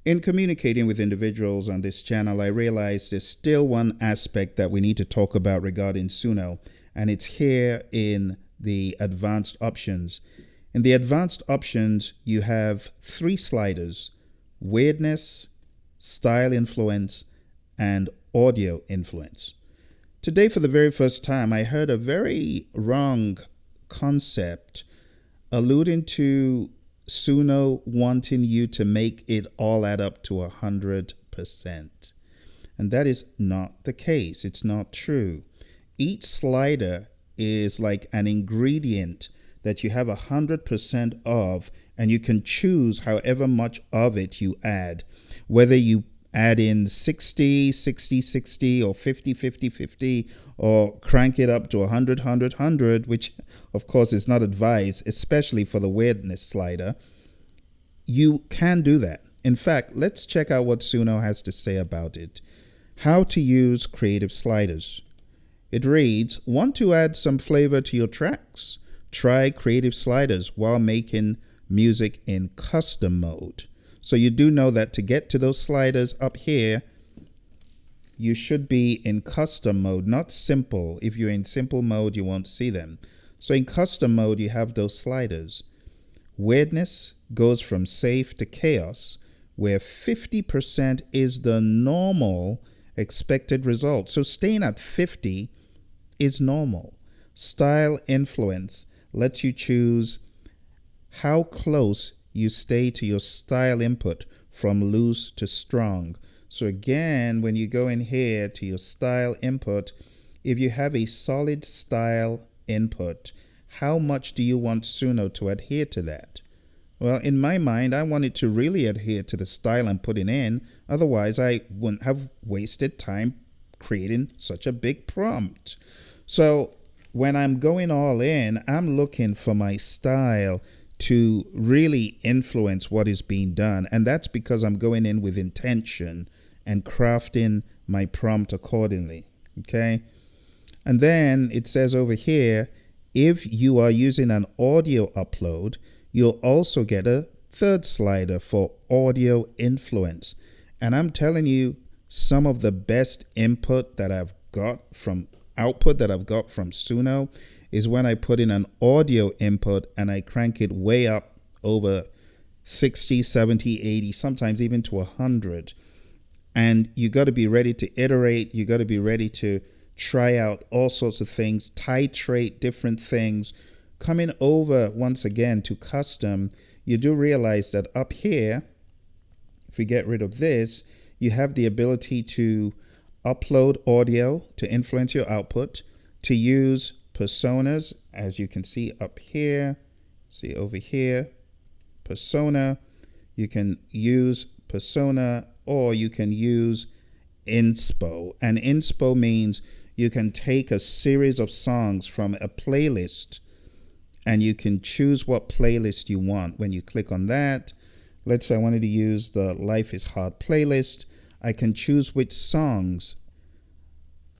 In communicating with individuals on this channel, I realize there's still one aspect that we need to talk about regarding Suno, and it's here in the advanced options. In the advanced options, you have three sliders: weirdness, style influence, and audio influence. Today, for the very first time, I heard a very wrong concept alluding to Suno wanting you to make it all add up to 100%. And that is not the case. It's not true. Each slider is like an ingredient that you have 100% of, and you can choose however much of it you add, whether you add in 60, 60, 60, or 50, 50, 50, or crank it up to 100, 100, 100, which of course is not advised, especially for the weirdness slider. You can do that. In fact, let's check out what Suno has to say about it. How to use creative sliders. It reads, want to add some flavor to your tracks? Try creative sliders while making music in custom mode. So you do know that to get to those sliders up here, you should be in custom mode, not simple. If you're in simple mode, you won't see them. So in custom mode, you have those sliders. Weirdness goes from safe to chaos, where 50% is the normal expected result. So staying at 50 is normal. Style influence lets you choose how close you stay to your style input from loose to strong. So again, when you go in here to your style input, if you have a solid style input, how much do you want Suno to adhere to that? Well, in my mind, I want it to really adhere to the style I'm putting in. Otherwise, I wouldn't have wasted time creating such a big prompt. So when I'm going all in, I'm looking for my style to really influence what is being done. And that's because I'm going in with intention and crafting my prompt accordingly. Okay. And then it says over here, if you are using an audio upload, you'll also get a third slider for audio influence. And I'm telling you, some of the best output that I've got from Suno is when I put in an audio input and I crank it way up over 60, 70, 80, sometimes even to 100. And you got to be ready to iterate. You got to be ready to try out all sorts of things, titrate different things. Coming over once again to custom, you do realize that up here, if we get rid of this, you have the ability to upload audio to influence your output, to use personas, as you can see up here, see over here, persona. You can use persona or you can use inspo. And inspo means you can take a series of songs from a playlist and you can choose what playlist you want. When you click on that, let's say I wanted to use the Life is Hard playlist. I can choose which songs,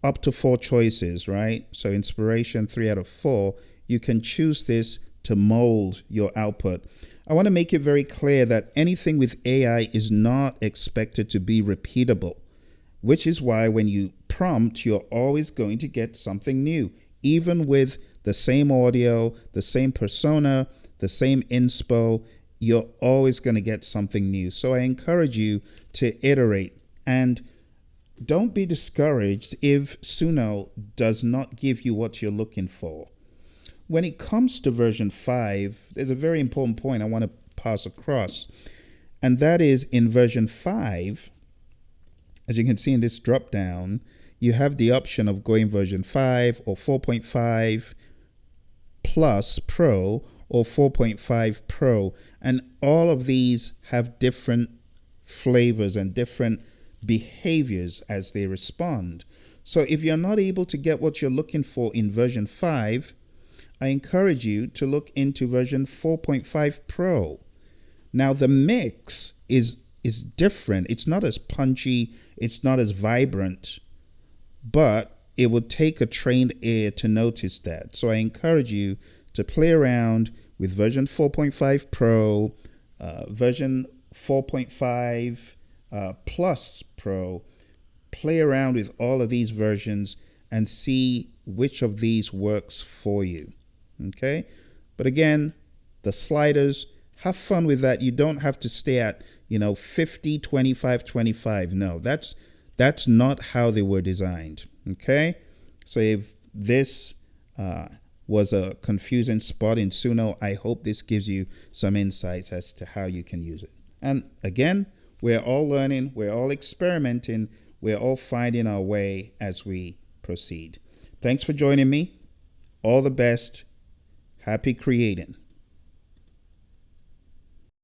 up to 4 choices, right? So inspiration 3 out of 4. You can choose this to mold your output. I want to make it very clear that anything with AI is not expected to be repeatable, which is why when you prompt, you're always going to get something new, even with the same audio, the same persona, the same inspo, you're always going to get something new. So I encourage you to iterate, and don't be discouraged if Suno does not give you what you're looking for. When it comes to version 5, there's a very important point I want to pass across, and that is in version 5, as you can see in this drop down, you have the option of going version 5 or 4.5 Plus Pro or 4.5 Pro, and all of these have different flavors and different behaviors as they respond. So if you're not able to get what you're looking for in version 5, I encourage you to look into version 4.5 Pro. Now the mix is different. It's not as punchy, it's not as vibrant, but it would take a trained ear to notice that. So I encourage you to play around with version 4.5 Pro, version 4.5 Plus Pro, play around with all of these versions and see which of these works for you. Okay? But again, the sliders, have fun with that. You don't have to stay at, 50, 25, 25. No, that's not how they were designed. Okay? So if this was a confusing spot in Suno, I hope this gives you some insights as to how you can use it. And again, we're all learning, we're all experimenting, we're all finding our way as we proceed. Thanks for joining me. All the best. Happy creating.